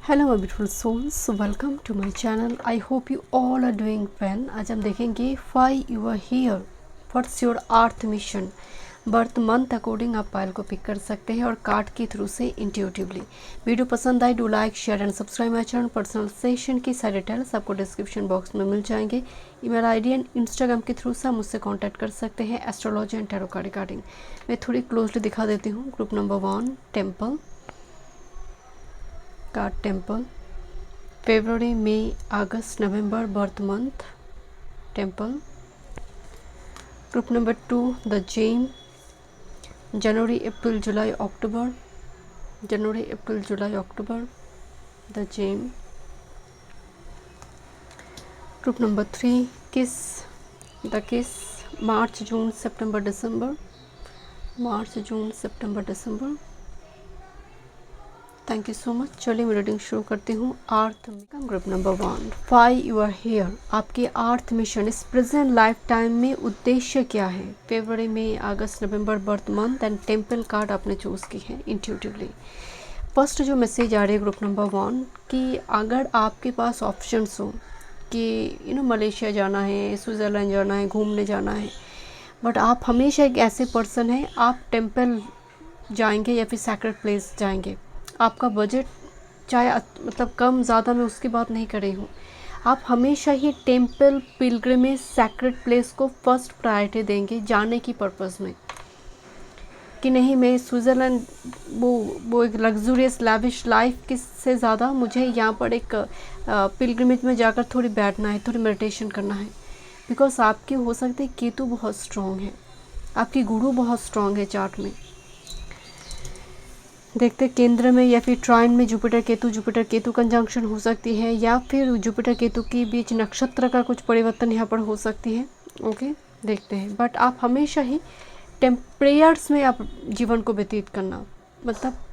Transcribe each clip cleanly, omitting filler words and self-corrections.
Hello my beautiful souls, welcome to my channel. I hope you all are doing well. आज हम देखेंगे why you are here, what's your earth mission. Birth month according आप पायल को pick कर सकते हैं और कार्ड के थ्रू से इंट्यूटिवली। वीडियो पसंद आए do like share and subscribe my channel. Personal session की सारी डिटेल्स आपको डिस्क्रिप्शन बॉक्स में मिल जाएंगे। ईमेल आईडी एंड इंस्टाग्राम के थ्रू से आप मुझसे कॉन्टैक्ट कर सकते हैं astrology and tarot card regarding. मैं थोड़ी क्लोजली दिखा देती हूँ। Group number 1 temple card, temple फरवरी मई अगस्त नवंबर birth month temple. Group number 2 the gem जनवरी अप्रैल जुलाई अक्टूबर, जनवरी अप्रैल जुलाई October the gem. Group number 3 kiss the kiss March June September December, March June September December. Thank you so much. चलिए मैं reading शुरू करती हूँ। Earth group number 1 why you are here. आपके earth mission इस प्रेजेंट लाइफ टाइम में उद्देश्य क्या है। February May August November birth month and temple card आपने चूज़ की है इंट्यूटिवली। फर्स्ट जो मैसेज आ रही है ग्रुप नंबर 1 कि अगर आपके पास ऑप्शंस हो कि मलेशिया जाना है, स्विट्ज़रलैंड जाना है, घूमने जाना है, बट आप हमेशा एक ऐसे पर्सन हैं, आप टेम्पल जाएंगे या फिर सैक्रेड प्लेस जाएंगे। आपका बजट चाहे मतलब कम ज़्यादा, मैं उसकी बात नहीं कर रही हूँ। आप हमेशा ही टेम्पल, पिलग्रिमेज, सैक्रेड प्लेस को फर्स्ट प्रायोरिटी देंगे जाने की पर्पज़ में, कि नहीं मैं स्विट्ज़रलैंड वो एक लग्जूरियस लैविश लाइफ के से ज़्यादा मुझे यहाँ पर एक पिलग्रिमेज में जाकर थोड़ी बैठना है, थोड़ी मेडिटेशन करना है। बिकॉज आपकी हो सकती है केतु बहुत स्ट्रॉन्ग है, आपकी गुरु बहुत स्ट्रॉन्ग है चार्ट में। देखते केंद्र में या फिर ट्राइन में जुपिटर केतु कंजंक्शन हो सकती है, या फिर जुपिटर केतु के बीच नक्षत्र का कुछ परिवर्तन यहाँ पर हो सकती है। ओके, देखते हैं। बट आप हमेशा ही प्रेयर्स में आप जीवन को व्यतीत करना, मतलब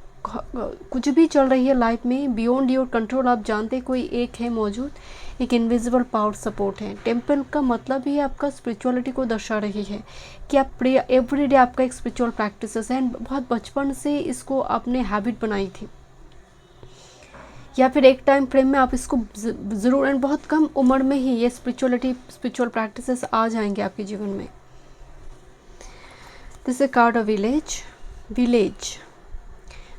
कुछ भी चल रही है लाइफ में बियॉन्ड योर कंट्रोल, आप जानते कोई एक है मौजूद, एक इनविजिबल पावर सपोर्ट है। टेम्पल का मतलब ही आपका स्पिरिचुअलिटी को दर्शा रही है कि आप प्रेयर एवरीडे आपका एक स्पिरिचुअल प्रैक्टिसेस है। बहुत बचपन से इसको आपने हैबिट बनाई थी, या फिर एक टाइम फ्रेम में आप इसको ज़रूर, एंड बहुत कम उम्र में ही ये स्पिरिचुअल प्रैक्टिसेस आ जाएंगे आपके जीवन में। This is called of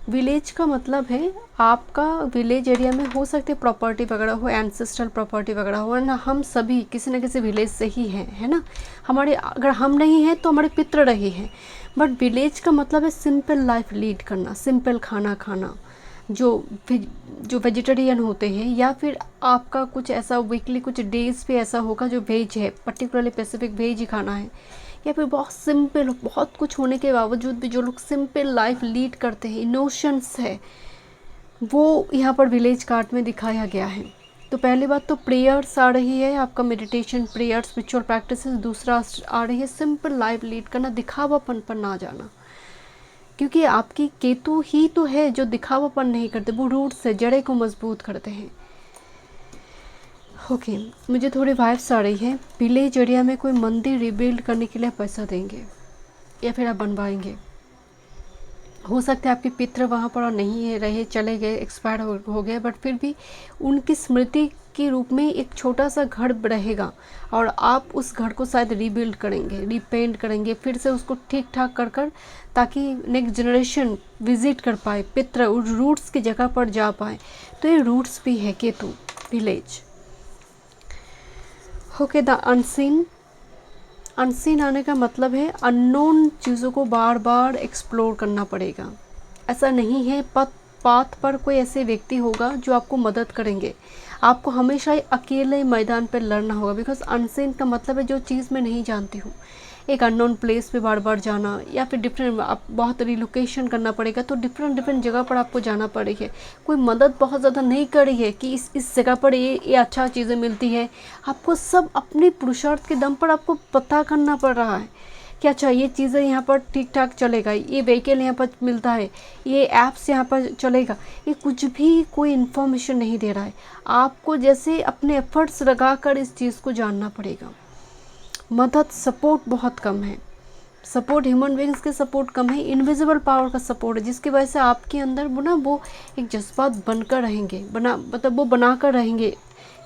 village का मतलब है आपका विलेज एरिया में हो सकते प्रॉपर्टी वगैरह हो, एंसेस्ट्रल प्रॉपर्टी वगैरह हो ना। हम सभी किसी न किसी विलेज से ही हैं, है ना। हमारे अगर हम नहीं हैं तो हमारे पितृ रहे हैं। बट विलेज का मतलब है सिंपल लाइफ लीड करना, सिंपल खाना खाना। जो वेजिटेरियन होते हैं, या फिर आपका कुछ ऐसा वीकली कुछ डेज पे ऐसा होगा जो वेज है, पर्टिकुलरली स्पेसिफिक वेज ही खाना है, या फिर बहुत सिंपल, बहुत कुछ होने के बावजूद भी जो लोग सिंपल लाइफ लीड करते हैं, इनोशंस है, वो यहाँ पर विलेज कार्ड में दिखाया गया है। तो पहली बात तो प्रेयर्स आ रही है, आपका मेडिटेशन, प्रेयर, स्पिरिचुअल प्रैक्टिसेस। दूसरा आ रही है सिंपल लाइफ लीड करना, दिखावापन पर ना जाना, क्योंकि आपकी केतु ही तो है जो दिखावापन नहीं करते, वो रूट्स है, जड़े को मजबूत करते हैं। ओके, मुझे थोड़ी वाइब्स आ रही है। विलेज एरिया में कोई मंदिर रिबिल्ड करने के लिए पैसा देंगे या फिर आप बनवाएंगे। हो सकता है आपके पितृ वहाँ पर नहीं रहे, चले गए, एक्सपायर हो गए, बट फिर भी उनकी स्मृति के रूप में एक छोटा सा घर रहेगा, और आप उस घर को शायद रीबिल्ड करेंगे, रीपेंट करेंगे, फिर से उसको ठीक ठाक कर ताकि नेक्स्ट जनरेशन विजिट कर पाए, पितृ उस रूट्स की जगह पर जा पाए। तो ये रूट्स भी है Ketu village. Okay, the unseen आने का मतलब है अननोन चीज़ों को बार बार एक्सप्लोर करना पड़ेगा। ऐसा नहीं है पाथ पर कोई ऐसे व्यक्ति होगा जो आपको मदद करेंगे, आपको हमेशा ही अकेले मैदान पर लड़ना होगा। बिकॉज अनसीन का मतलब है जो चीज़ मैं नहीं जानती हूँ, एक अननोन प्लेस पे बार बार जाना, या फिर डिफरेंट आप बहुत रिलोकेशन करना पड़ेगा, तो डिफरेंट जगह पर आपको जाना पड़ेगा। कोई मदद बहुत ज़्यादा नहीं कर रही है कि इस जगह पर ये अच्छा चीज़ें मिलती है। आपको सब अपने पुरुषार्थ के दम पर आपको पता करना पड़ रहा है कि अच्छा ये चीज़ें यहाँ पर ठीक ठाक चलेगा, ये व्हीकल यहाँ पर मिलता है, ये ऐप्स यहाँ पर चलेगा। ये कुछ भी कोई इन्फॉर्मेशन नहीं दे रहा है, आपको जैसे अपने एफर्ट्स लगाकर इस चीज़ को जानना पड़ेगा। मदद, सपोर्ट बहुत कम है, सपोर्ट ह्यूमन बींग्स के सपोर्ट कम है, इनविजिबल पावर का सपोर्ट है, जिसकी वजह से आपके अंदर वो एक जज्बात बनकर रहेंगे, मतलब वो बनाकर रहेंगे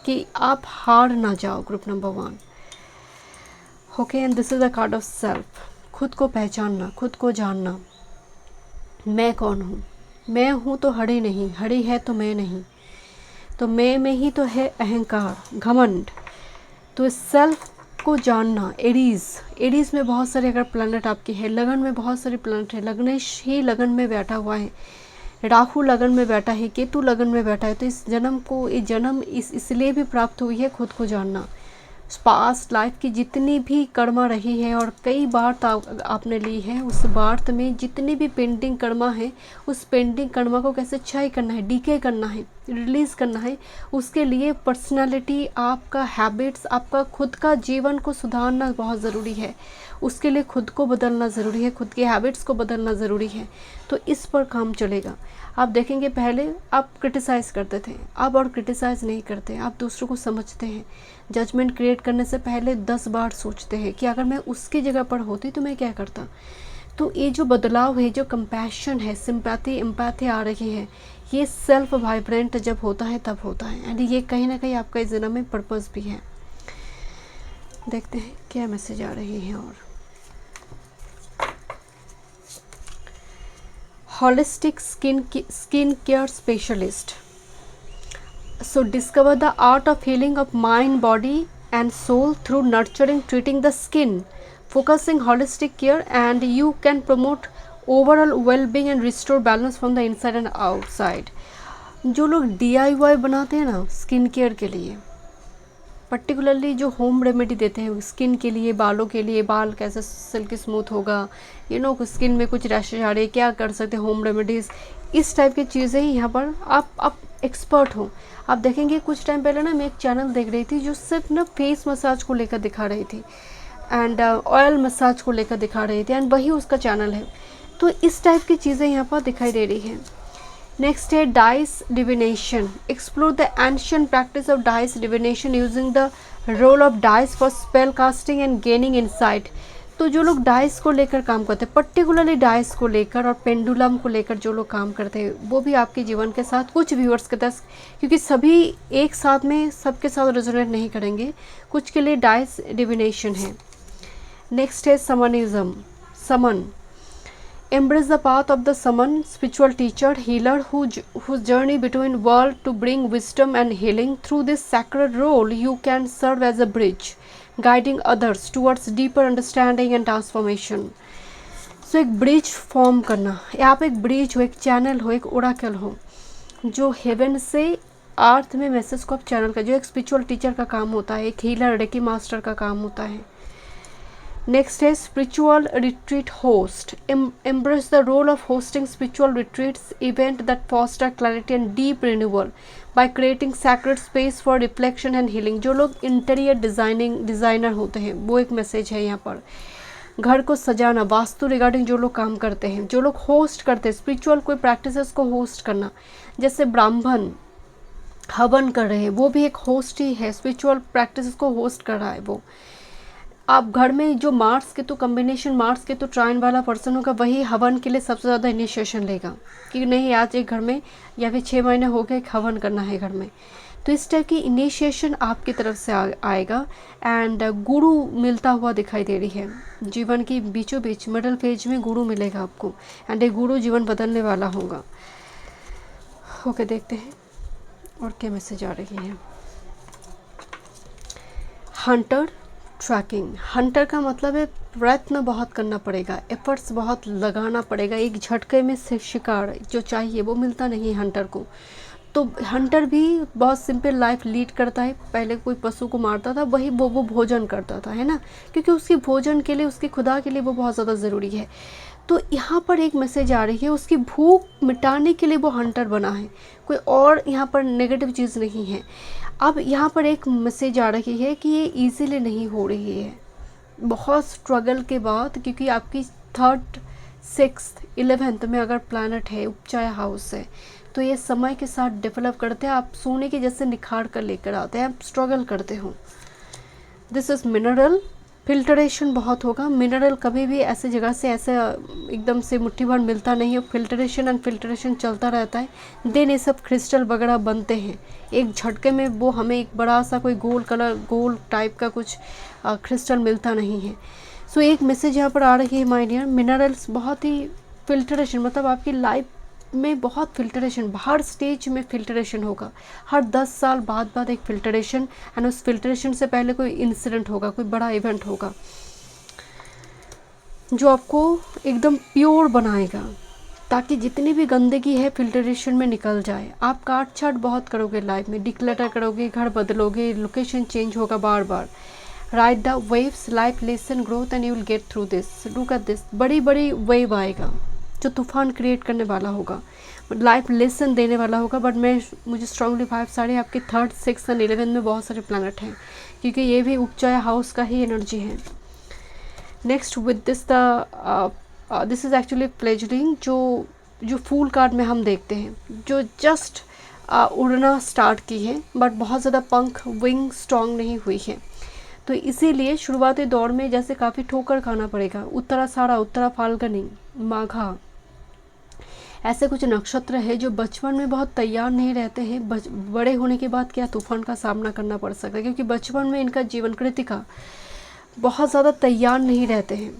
कि आप हार ना जाओ। Group number 1। Okay, and this is the card of self. खुद को पहचानना, खुद को जानना। मैं कौन हूँ? मैं हूँ तो हड़ी नहीं, हड़ी है तो मैं नहीं, तो मैं में ही तो है अहंकार, घमंड। तो इस सेल्फ को जानना। एरीज में बहुत सारे अगर प्लैनेट आपके हैं, लगन में बहुत सारे प्लैनेट है, लग्नेश ही लगन में बैठा हुआ है, राहु लगन में बैठा है, केतु लगन में बैठा है। तो इस जन्म इसलिए भी प्राप्त हुई है खुद को जानना। पास्ट लाइफ की जितनी भी कर्मा रही है और कई बार आपने ली है, उस बार्थ में जितनी भी पेंडिंग कर्मा है, उस पेंडिंग कर्मा को कैसे क्षय करना है, डीके करना है, रिलीज़ करना है। उसके लिए पर्सनालिटी, आपका हैबिट्स, आपका खुद का जीवन को सुधारना बहुत ज़रूरी है। उसके लिए खुद को बदलना ज़रूरी है, खुद के हैबिट्स को बदलना ज़रूरी है। तो इस पर काम चलेगा। आप देखेंगे पहले आप क्रिटिसाइज़ करते थे, अब और क्रिटिसाइज़ नहीं करते, आप दूसरों को समझते हैं। जजमेंट क्रिएट करने से पहले 10 बार सोचते हैं कि अगर मैं उसकी जगह पर होती तो मैं क्या करता। तो ये जो बदलाव है, जो कंपैशन है, सिंपैथी, एम्पैथी आ रही है, ये सेल्फ वाइब्रेंट जब होता है तब होता है। एंड ये कहीं ना कहीं आपका इस जन्म में पर्पस भी है। देखते हैं क्या मैसेज आ रही है। और holistic skin care specialist. So discover the art of healing of mind, body and soul through nurturing, treating the skin, focusing holistic care, and you can promote overall well-being and restore balance from the inside and outside. जो लोग DIY बनाते हैं ना skin care के लिए, particularly जो home remedy देते हैं स्किन के लिए, बालों के लिए, बाल कैसे सिल्की स्मूथ होगा, स्किन में कुछ रैशेज आ रहे हैं, क्या कर सकते हैं होम रेमेडीज़, इस टाइप की चीज़ें यहाँ पर आप एक्सपर्ट हो। आप देखेंगे कुछ टाइम पहले ना मैं एक चैनल देख रही थी जो सिर्फ ना फेस मसाज को लेकर दिखा रही थी एंड ऑयल मसाज को लेकर दिखा रही थी, एंड वही उसका चैनल है। तो इस टाइप की चीज़ें यहाँ पर दिखाई दे रही हैं। नेक्स्ट है dice divination. Explore the ancient practice of dice divination using the role of dice for spell casting and gaining insight. तो जो लोग डाइस को लेकर काम करते हैं, पर्टिकुलरली डाइस को लेकर और पेंडुलम को लेकर जो लोग काम करते हैं, वो भी आपके जीवन के साथ कुछ व्यूअर्स के तक, क्योंकि सभी एक साथ में सबके साथ रेजोनेट नहीं करेंगे, कुछ के लिए डाइस डिविनेशन है। नेक्स्ट है समनिज्म। समन। Embrace the path of the Saman, spiritual teacher, healer whose journey between worlds to bring wisdom and healing. Through this sacred role, you can serve as a bridge, guiding others towards deeper understanding and transformation. So एक bridge form करना, आप एक bridge हो, एक channel हो, एक Oracle हो, जो हेवन से अर्थ में मैसेज को आप चैनल का, जो एक स्पिरिचुअल टीचर का काम होता है, एक हीलर, रेकी मास्टर का काम होता है। नेक्स्ट है spiritual retreat host. Embrace the role of hosting spiritual retreats event that foster clarity and deep renewal by creating sacred space for reflection and healing. जो लोग इंटीरियर डिज़ाइनर होते हैं, वो एक मैसेज है यहाँ पर। घर को सजाना, वास्तु रिगार्डिंग जो लोग काम करते हैं, जो लोग होस्ट करते हैं स्पिरिचुअल कोई प्रैक्टिसेस को होस्ट करना, जैसे ब्राह्मण हवन कर रहे हैं, वो भी एक होस्ट ही है, स्पिरिचुअल प्रैक्टिसेस को होस्ट कर रहा है वो। आप घर में जो मार्स के तो कॉम्बिनेशन, मार्स के तो ट्राइन वाला पर्सन होगा, वही हवन के लिए सबसे ज़्यादा इनिशिएशन लेगा कि नहीं आज एक घर में या फिर 6 महीने हो गए एक हवन करना है घर में। तो इस टाइप की इनिशिएशन आपकी तरफ से आएगा। एंड गुरु मिलता हुआ दिखाई दे रही है, जीवन की बीचों बीच मिडल फेज में गुरु मिलेगा आपको, एंड एक गुरु जीवन बदलने वाला होगा। ओके, देखते हैं और क्या मैसेज आ रही है। Hunter trekking. हंटर का मतलब है प्रयत्न बहुत करना पड़ेगा, एफर्ट्स बहुत लगाना पड़ेगा, एक झटके में शिकार जो चाहिए वो मिलता नहीं हंटर को। तो हंटर भी बहुत सिंपल लाइफ लीड करता है। पहले कोई पशु को मारता था, वही वो भोजन करता था, है ना, क्योंकि उसकी भोजन के लिए, उसकी खुदा के लिए वो बहुत ज़्यादा ज़रूरी है। तो यहाँ पर एक मैसेज आ रही है, उसकी भूख मिटाने के लिए वो हंटर बना है, कोई और यहाँ पर नेगेटिव चीज़ नहीं है। अब यहाँ पर एक मैसेज आ रही है कि ये इजीली नहीं हो रही है, बहुत स्ट्रगल के बाद, क्योंकि आपकी 3rd, 6th, 11th में अगर प्लैनेट है, उपचाय हाउस है, तो ये समय के साथ डेवलप करते हैं, आप सोने के जैसे निखार कर लेकर आते हैं, आप स्ट्रगल करते हो। दिस इज़ मिनरल फिल्टरेशन बहुत होगा। मिनरल कभी भी ऐसे जगह से ऐसे एकदम से मुट्ठी भर मिलता नहीं है, फिल्टरेशन एंड फिल्टरेशन चलता रहता है। देन ये सब क्रिस्टल वगैरह बनते हैं, एक झटके में वो हमें एक बड़ा सा कोई गोल टाइप का कुछ क्रिस्टल मिलता नहीं है। सो एक मैसेज यहाँ पर आ रही है माय डियर, मिनरल्स बहुत ही फिल्टरेशन, मतलब आपकी लाइफ में बहुत फिल्टरेशन, हर स्टेज में फिल्टरेशन होगा। हर 10 साल बाद एक फिल्टरेशन, एंड उस फिल्टरेशन से पहले कोई इंसिडेंट होगा, कोई बड़ा इवेंट होगा जो आपको एकदम प्योर बनाएगा, ताकि जितनी भी गंदगी है फिल्टरेशन में निकल जाए। आप काट छाट बहुत करोगे लाइफ में, डिक्लटर करोगे, घर बदलोगे, लोकेशन चेंज होगा बार बार। Ride the waves life lesson growth and you will get through this. Look at this, बड़ी बड़ी वेव आएगा जो तूफान क्रिएट करने वाला होगा, लाइफ लेसन देने वाला होगा। बट मुझे स्ट्रांगली वाइब्स आ रही है आपके 3rd, 6th एंड 11th में बहुत सारे प्लैनेट हैं, क्योंकि ये भी उपचाया हाउस का ही एनर्जी है। Next with this this is actually fledgling, जो फूल कार्ड में हम देखते हैं, जो जस्ट उड़ना स्टार्ट की है, बट बहुत ज़्यादा पंख विंग स्ट्रॉन्ग नहीं हुई है। तो इसीलिए शुरुआती दौर में जैसे काफ़ी ठोकर खाना पड़ेगा। उत्तराषाढ़ा, उत्तरा फाल्गुनी, माघा, ऐसे कुछ नक्षत्र है जो बचपन में बहुत तैयार नहीं रहते हैं। बड़े होने के बाद क्या तूफान का सामना करना पड़ सकता है, क्योंकि बचपन में इनका जीवन कृतिका बहुत ज़्यादा तैयार नहीं रहते हैं।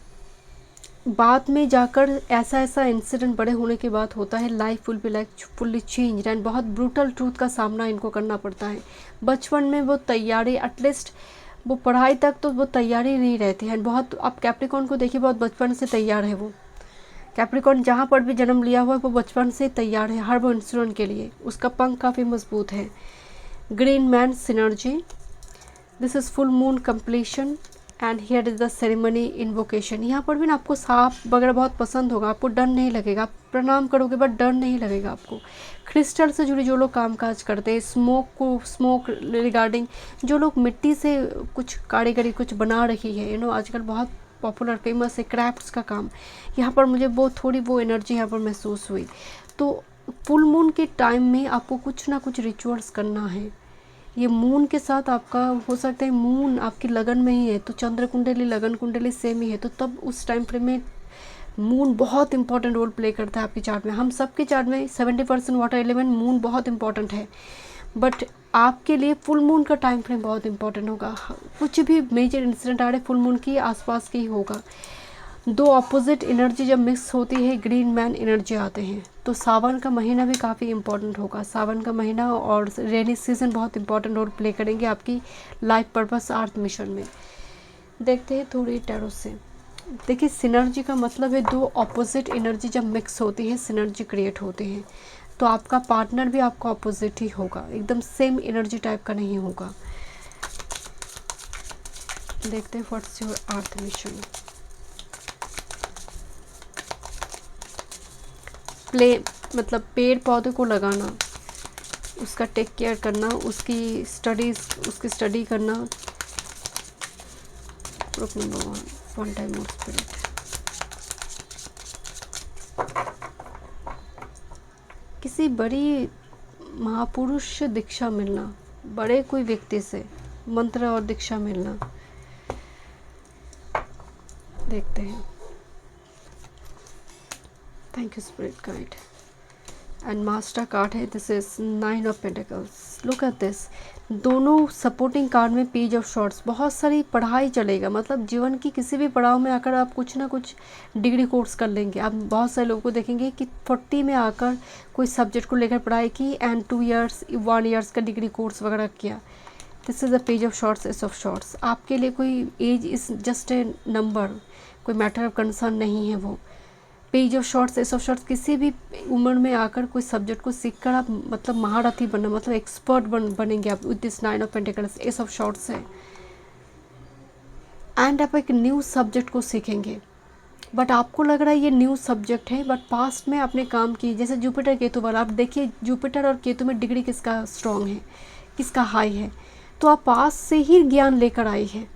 बाद में जाकर ऐसा इंसिडेंट बड़े होने के बाद होता है, life will be like fully change, and बहुत ब्रूटल ट्रूथ का सामना इनको करना पड़ता है। बचपन में वो तैयारी, एटलीस्ट वो पढ़ाई तक तो वो तैयारी नहीं रहती है। बहुत, आप कैप्रिकॉर्न को देखिए, बहुत बचपन से तैयार है वो। कैप्रिकॉर्न जहाँ पर भी जन्म लिया हुआ है वो बचपन से तैयार है हर वो इंसिडेंट के लिए, उसका पंख काफ़ी मजबूत है। Green man synergy, this is full moon completion and here is the ceremony invocation. यहाँ पर भी ना आपको सांप वगैरह बहुत पसंद होगा, आपको डर नहीं लगेगा, आप प्रणाम करोगे बट डर नहीं लगेगा आपको। क्रिस्टल से जुड़े जो लोग कामकाज करते हैं, स्मोक रिगार्डिंग, जो लोग मिट्टी से कुछ कारीगरी कुछ बना रही है, आजकल बहुत पॉपुलर फेमस है क्राफ्ट्स का काम, यहाँ पर मुझे वो थोड़ी वो एनर्जी यहाँ पर महसूस हुई। तो फुल मून के टाइम में आपको कुछ ना कुछ रिचुअल्स करना है। ये मून के साथ आपका हो सकता है, मून आपकी लगन में ही है तो चंद्र कुंडली लगन कुंडली सेम ही है, तो तब उस टाइम फ्रेम में मून बहुत इंपॉर्टेंट रोल प्ले करता है आपके चार्ट में। हम सबके चार्ट में 70% वाटर एलिमेंट मून बहुत इंपॉर्टेंट है, बट आपके लिए फुल मून का टाइम फ्रेम बहुत इंपॉर्टेंट होगा। कुछ भी मेजर इंसिडेंट आ रहे फुल मून की आसपास के ही होगा। दो अपोजिट एनर्जी जब मिक्स होती है, ग्रीन मैन एनर्जी आते हैं। तो सावन का महीना भी काफ़ी इंपॉर्टेंट होगा। सावन का महीना और रेनी सीजन बहुत इंपॉर्टेंट रोल प्ले करेंगे आपकी लाइफ पर्पस अर्थ मिशन में। देखते हैं थोड़ी टैरो से। देखिए, सिनर्जी का मतलब है दो अपोजिट एनर्जी जब मिक्स होती है सिनर्जी क्रिएट होती है। तो आपका पार्टनर भी आपका अपोजिट ही होगा, एकदम सेम एनर्जी टाइप का नहीं होगा। देखते हैं व्हाट्स योर अर्थ मिशन। मतलब पेड़ पौधे को लगाना, उसका टेक केयर करना, उसकी स्टडी करना। Group number 1 time more spirit. किसी बड़ी महापुरुष से दीक्षा मिलना, बड़े कोई व्यक्ति से मंत्र और दीक्षा मिलना। देखते हैं। Thank you spirit guide. And master card है, this is 9 of pentacles. Look at this, दोनों सपोर्टिंग कार्ड में पेज ऑफ शॉर्ट्स। बहुत सारी पढ़ाई चलेगा, मतलब जीवन की किसी भी पड़ाव में आकर आप कुछ ना कुछ डिग्री कोर्स कर लेंगे। आप बहुत सारे लोगों को देखेंगे कि 40 में आकर कोई सब्जेक्ट को लेकर पढ़ाई की एंड 2 इयर्स 1 इयर्स का डिग्री कोर्स वगैरह किया। This is a page of swords, ace of swords. आपके लिए कोई age is just a number, कोई मैटर ऑफ कंसर्न नहीं है वो। Page of swords, ace of swords, किसी भी उम्र में आकर कोई सब्जेक्ट को सीखकर आप मतलब महारथी बनना, मतलब एक्सपर्ट बनेंगे आप with this 9 of pentacles, S of shorts है। एंड आप एक न्यू सब्जेक्ट को सीखेंगे, बट आपको लग रहा है ये न्यू सब्जेक्ट है, बट पास्ट में आपने काम की। जैसे जुपिटर केतु वाला, आप देखिए जुपिटर और केतु में डिग्री किसका स्ट्रॉन्ग है, किसका हाई है, तो आप पास से ही ज्ञान लेकर आई है।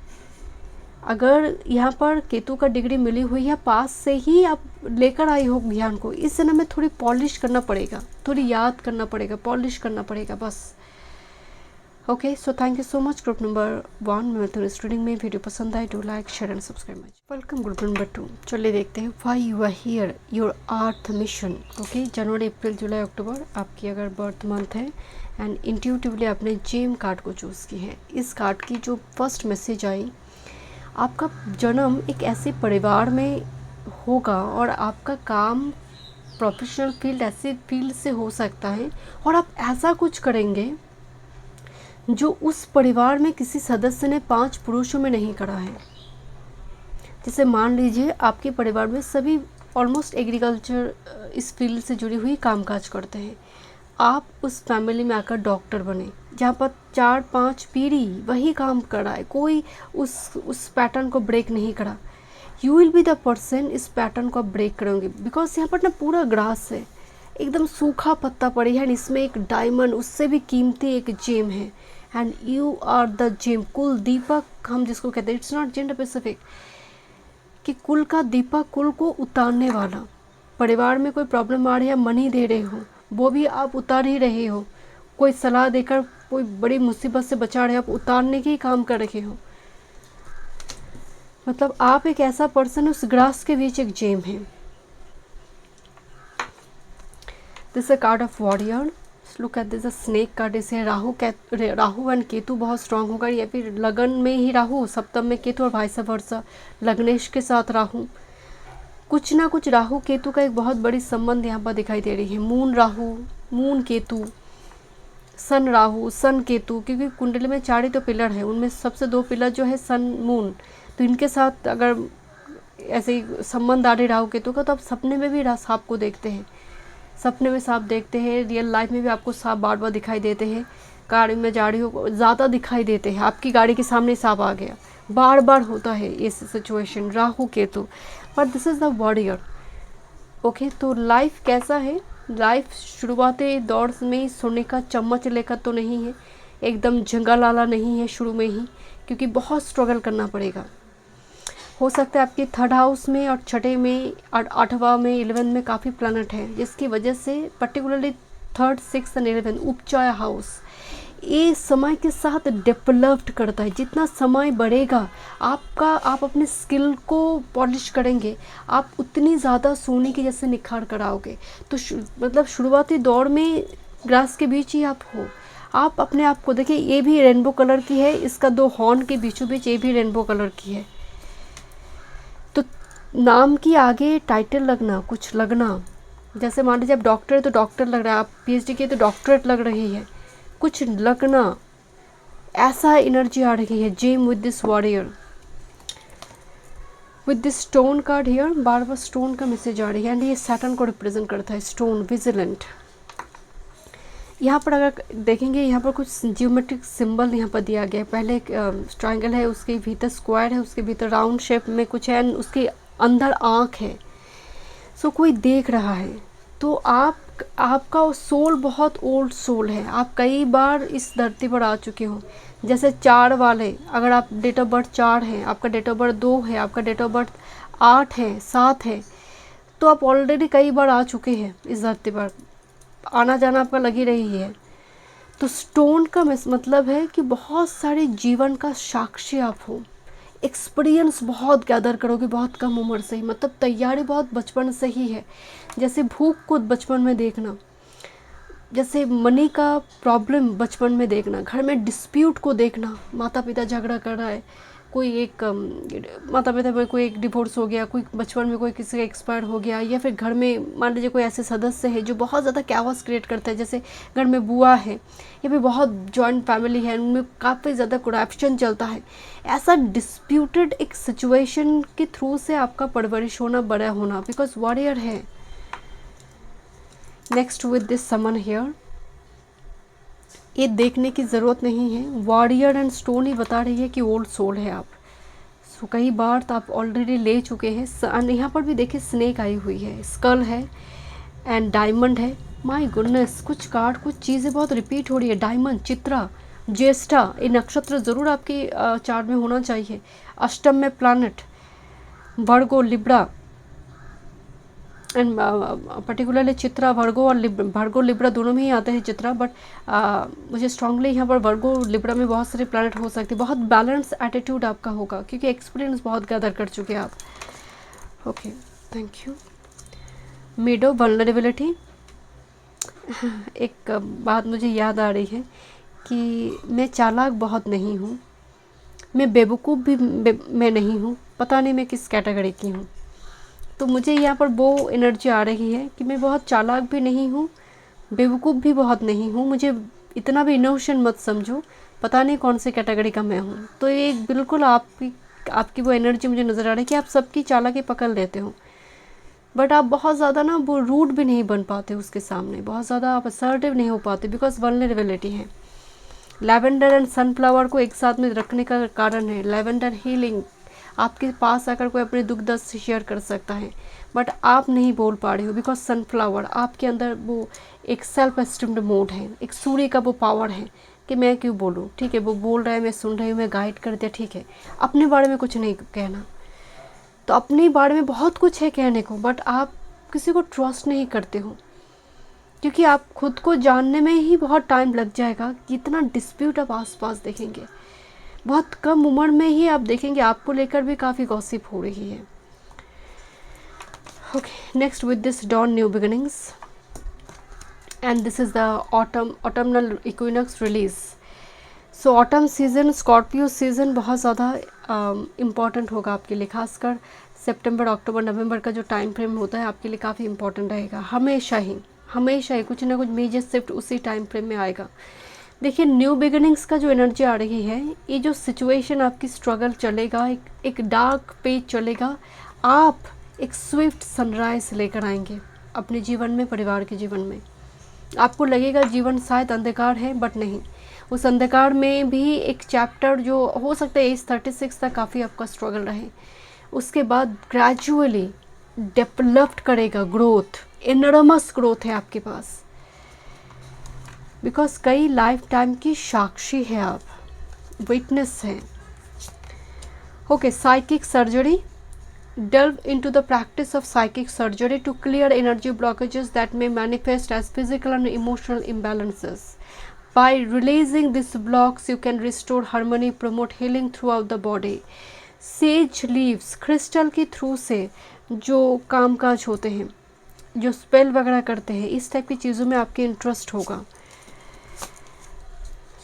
अगर यहाँ पर केतु का डिग्री मिली हुई है, पास से ही आप लेकर आई हो ज्ञान को। इस समय में थोड़ी पॉलिश करना पड़ेगा, थोड़ी याद करना पड़ेगा, पॉलिश करना पड़ेगा बस। Okay, so thank you so much group number 1 mathematics reading में। वीडियो पसंद आए तो like share and subscribe much. Welcome group number 2। चलिए देखते हैं why you are here, your earth mission. Okay, January April July October आपकी अगर birth month है एंड इंट्यूटिवली आपने जेम कार्ड को चूज़ की है। इस कार्ड की जो फर्स्ट मैसेज आई, आपका जन्म एक ऐसे परिवार में होगा और आपका काम प्रोफेशनल फील्ड ऐसे फील्ड से हो सकता है और आप ऐसा कुछ करेंगे जो उस परिवार में किसी सदस्य ने 5 पुरुषों में नहीं करा है। जैसे मान लीजिए आपके परिवार में सभी ऑलमोस्ट एग्रीकल्चर इस फील्ड से जुड़ी हुई कामकाज करते हैं, आप उस फैमिली में आकर डॉक्टर बने जहाँ पर 4-5 पीढ़ी वही काम कर रहा है, कोई उस पैटर्न को ब्रेक नहीं करा। You will be the person इस पैटर्न को आप ब्रेक करोगे, बिकॉज यहाँ पर ना पूरा ग्रास है, एकदम सूखा पत्ता पड़ी है, इसमें एक डायमंड उससे भी कीमती एक जेम है and you are the gem. कुल दीपक हम जिसको कहते हैं, इट्स नॉट जेंडर स्पेसिफिक, कि कुल का दीपक, कुल को उतारने वाला। परिवार में कोई प्रॉब्लम आ रही है, मनी दे रहे हो, वो भी आप उतार ही रहे हो। कोई सलाह देकर कोई बड़ी मुसीबत से बचा रहे हो, आप उतारने के ही काम कर रहे हो। मतलब आप एक ऐसा पर्सन, उस ग्रास के बीच एक जेम है। This a card of warrior. Look at this, snake card. इसे राहु एंड केतु बहुत स्ट्रांग होगा, या फिर लगन में ही राहु, सप्तम में केतु और वाइस वर्सा, लग्नेश के साथ राहु। कुछ ना कुछ राहु केतु का एक बहुत बड़ी संबंध यहाँ पर दिखाई दे रही है। मून राहु, मून केतु, सन राहु, सन केतु, क्योंकि कुंडली में 4 ही तो पिलर है, उनमें सबसे 2 पिलर जो है सन मून, तो इनके साथ अगर ऐसे ही संबंध आ रहे राहु केतु का, तो आप सपने में भी सांप को देखते हैं, सपने में सांप देखते हैं। रियल लाइफ में भी आपको सांप बार बार दिखाई देते हैं। गाड़ी में जा रही हो, ज़्यादा दिखाई देते हैं, आपकी गाड़ी के सामने सांप आ गया, बार बार होता है ये situation, Rahu Ketu. But this is the warrior. Okay, तो लाइफ कैसा है? लाइफ शुरुआती दौर में ही सोने का चम्मच लेकर तो नहीं है, एकदम जंगल वाला नहीं है शुरू में ही, क्योंकि बहुत स्ट्रगल करना पड़ेगा। हो सकता है आपके 3rd हाउस में और 6ठे में और 8वां में 11 में काफ़ी प्लैनेट है, जिसकी वजह से particularly 3rd, 6th and 11 उपचाय house ये समय के साथ डेवलप्ड करता है। जितना समय बढ़ेगा आप अपने स्किल को पॉलिश करेंगे, आप उतनी ज़्यादा सोने की जैसे निखार कराओगे। तो मतलब शुरुआती दौर में ग्रास के बीच ही आप हो। आप अपने आप को देखिए, ये भी रेनबो कलर की है, इसका 2 हॉर्न के बीचों बीच ये भी रेनबो कलर की है। तो नाम की आगे टाइटल लगना, कुछ लगना, जैसे मान लीजिए आप डॉक्टर है तो डॉक्टर लग रहा है, आप PhD किए तो डॉक्टरेट लग रही है, कुछ लगना, ऐसा एनर्जी आ रही है। Gem with this warrior, with this stone card here, बार बार स्टोन का मैसेज आ रही है एंड ये सैटर्न को रिप्रेजेंट करता है। Stone, vigilant. यहाँ पर अगर देखेंगे, यहाँ पर कुछ जियोमेट्रिक सिंबल यहाँ पर दिया गया है। पहले एक ट्रायंगल है, उसके भीतर स्क्वायर है, उसके भीतर राउंड शेप में कुछ है, उसके अंदर आँख है। सो कोई देख रहा है। तो आपका सोल बहुत ओल्ड सोल है, आप कई बार इस धरती पर आ चुके हो। जैसे 4 वाले, अगर आप डेट ऑफ बर्थ 4 है, आपका डेट ऑफ बर्थ 2 है, आपका डेट ऑफ बर्थ 8 है, 7 है, तो आप ऑलरेडी कई बार आ चुके हैं इस धरती पर, आना जाना आपका लगी रही है। तो स्टोन का मतलब है कि बहुत सारे जीवन का साक्षी आप हो, एक्सपीरियंस बहुत गैदर करोगे बहुत कम उम्र से ही, मतलब तैयारी बहुत बचपन से ही है। जैसे भूख को बचपन में देखना, जैसे मनी का प्रॉब्लम बचपन में देखना, घर में डिस्प्यूट को देखना, माता पिता झगड़ा कर रहा है, कोई एक माता पिता में कोई एक डिवोर्स हो गया, कोई बचपन में कोई किसी का एक्सपायर हो गया, या फिर घर में मान लीजिए कोई ऐसे सदस्य है जो बहुत ज़्यादा कैओस क्रिएट करता है, जैसे घर में बुआ है या फिर बहुत जॉइंट फैमिली है, उनमें काफ़ी ज़्यादा करप्शन चलता है। ऐसा डिस्प्यूटेड एक सिचुएशन के थ्रू से आपका परवरिश होना, बड़ा होना, बिकॉज वॉरियर है। Next with this shaman here, ये देखने की ज़रूरत नहीं है, वॉरियर एंड स्टोन ही बता रही है कि ओल्ड सोल है आप। सो कई बार तो आप ऑलरेडी ले चुके हैं। एंड यहाँ पर भी देखिए स्नेक आई हुई है, स्कल है एंड डायमंड है। माय गुडनेस, कुछ कार्ड, कुछ चीज़ें बहुत रिपीट हो रही है। डायमंड, चित्रा, ज्येष्ठा, ये नक्षत्र ज़रूर आपके चार्ट में होना चाहिए। अष्टम में planet, Virgo, Libra, and particularly Chitra Virgo और वर्गो लिब्रा दोनों में ही आते हैं चित्रा, बट मुझे स्ट्रांगली यहाँ पर वर्गो लिब्रा में बहुत सारे प्लैनेट हो सकते हैं। बहुत बैलेंस एटीट्यूड आपका होगा क्योंकि एक्सपीरियंस बहुत गैदर कर चुके हैं आप। Okay, thank you. मिडो वल्नरेबिलिटी। एक बात मुझे याद आ रही है कि मैं चालाक बहुत नहीं हूँ, मैं बेवकूफ़ भी मैं नहीं हूँ, पता नहीं मैं किस कैटेगरी की हूँ। तो मुझे यहाँ पर वो एनर्जी आ रही है कि मैं बहुत चालाक भी नहीं हूँ, बेवकूफ़ भी बहुत नहीं हूँ, मुझे इतना भी इनोशन मत समझो, पता नहीं कौन से कैटेगरी का मैं हूँ। तो ये बिल्कुल आपकी वो एनर्जी मुझे नज़र आ रही है कि आप सबकी चालाकी पकड़ लेते हो, बट आप बहुत ज़्यादा ना वो रूड भी नहीं बन पाते उसके सामने, बहुत ज़्यादा आप असर्टिव नहीं हो पाते बिकॉज वल्नरेबिलिटी है। लैवेंडर एंड सनफ्लावर को एक साथ में रखने का कारण है लैवेंडर हीलिंग। आपके पास आकर कोई अपने दुख दर्द से शेयर कर सकता है, बट आप नहीं बोल पा रहे हो बिकॉज सनफ्लावर आपके अंदर वो एक सेल्फ एस्टीम्ड मोड है, एक सूर्य का वो पावर है कि मैं क्यों बोलूँ, ठीक है वो बोल रहा है, मैं सुन रही हूँ, मैं गाइड कर दिया, ठीक है। अपने बारे में कुछ नहीं कहना, तो अपने बारे में बहुत कुछ है कहने को, बट आप किसी को ट्रस्ट नहीं करते हो क्योंकि आप खुद को जानने में ही बहुत टाइम लग जाएगा। कितना डिस्प्यूट आप आसपास देखेंगे, बहुत कम उम्र में ही आप देखेंगे आपको लेकर भी काफ़ी गॉसिप हो रही है। Okay, next with this dawn new beginnings and this is the autumnal equinox release. So autumn season, Scorpio season बहुत ज़्यादा इम्पॉर्टेंट होगा आपके लिए, खासकर सितंबर, अक्टूबर, नवंबर का जो टाइम फ्रेम होता है आपके लिए काफ़ी इम्पॉर्टेंट रहेगा। हमेशा ही कुछ ना कुछ मेजर शिफ्ट उसी टाइम फ्रेम में आएगा। देखिए न्यू बिगिनिंग्स का जो एनर्जी आ रही है, ये जो सिचुएशन आपकी स्ट्रगल चलेगा, एक डार्क पेज चलेगा, आप एक स्विफ्ट सनराइज लेकर आएंगे अपने जीवन में, परिवार के जीवन में। आपको लगेगा जीवन शायद अंधकार है, बट नहीं, उस अंधकार में भी एक चैप्टर जो हो सकता है एज 36 तक काफ़ी आपका स्ट्रगल रहे, उसके बाद ग्रेजुअली डेवलप्ड करेगा, ग्रोथ, एनॉर्मस ग्रोथ है आपके पास, बिकॉज कई लाइफ टाइम की साक्षी है आप, विटनेस हैं। Okay, psychic surgery. Delve into the practice of psychic surgery to clear energy blockages that may manifest as physical and emotional imbalances. By releasing these blocks, you can restore harmony, promote healing throughout the body. Sage leaves, crystal के through से जो कामकाज होते हैं, जो spell वगैरह करते हैं, इस टाइप की चीज़ों में आपके इंटरेस्ट होगा।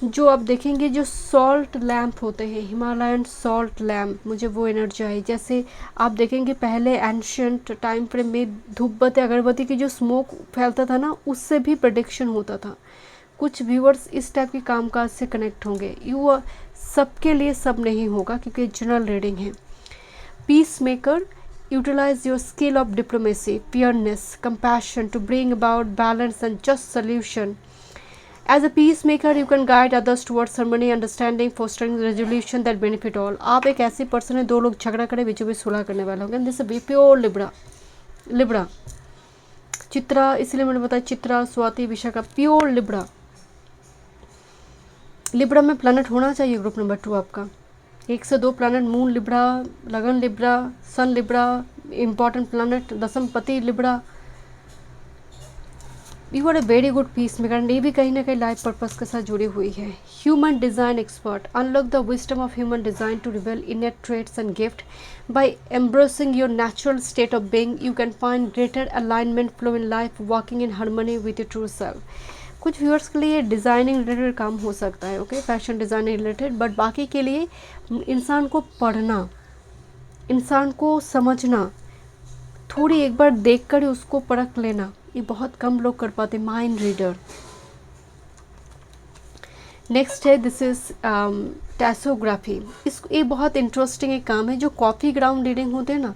जो आप देखेंगे जो सॉल्ट लैम्प होते हैं, हिमालयन सॉल्ट लैम्प, मुझे वो एनर्जी आई। जैसे आप देखेंगे पहले एंशियंट टाइम फ्रेम में धूप बत्ती, अगरबत्ती की जो स्मोक फैलता था ना, उससे भी प्रेडिक्शन होता था। कुछ व्यूअर्स इस टाइप के कामकाज से कनेक्ट होंगे। यू सबके लिए सब नहीं होगा क्योंकि जनरल रीडिंग है। Peacemaker, utilize your skill of diplomacy, fairness, compassion to bring about balance and just solution. As a peacemaker, you can guide others towards harmony, understanding, fostering resolution that benefit all. आप एक ऐसी person है, दो लोग झगड़ा करे बीचों बीच सुलह करने वाले होंगे। This be pure Libra Chitra, इसलिए मैंने बताया चित्रा, स्वाति, विशाखा, प्योर लिब्रा में प्लैनेट होना चाहिए ग्रुप नंबर 2 आपका। 1 से 2 प्लैनेट, मून लिब्रा, लगन Libra, sun Libra, important planet, दसम पति Libra. You are a very good peacemaker, ये भी कहीं ना कहीं लाइफ पर्पस के साथ जुड़ी हुई है। Human design expert, unlock the wisdom of human design to reveal innate traits and gift by embracing your natural state of being you can find greater alignment flow in life, walking in harmony with your true self. कुछ viewers के लिए designing related काम हो सकता है, okay, fashion designing related, but बाकी के लिए इंसान को पढ़ना, इंसान को समझना, थोड़ी एक बार देख कर उसको परख लेना, ये बहुत कम लोग कर पाते। Mind reader. नेक्स्ट है दिस इज टैसोग्राफी। ये बहुत इंटरेस्टिंग एक काम है। जो कॉफ़ी ग्राउंड रीडिंग होते हैं ना,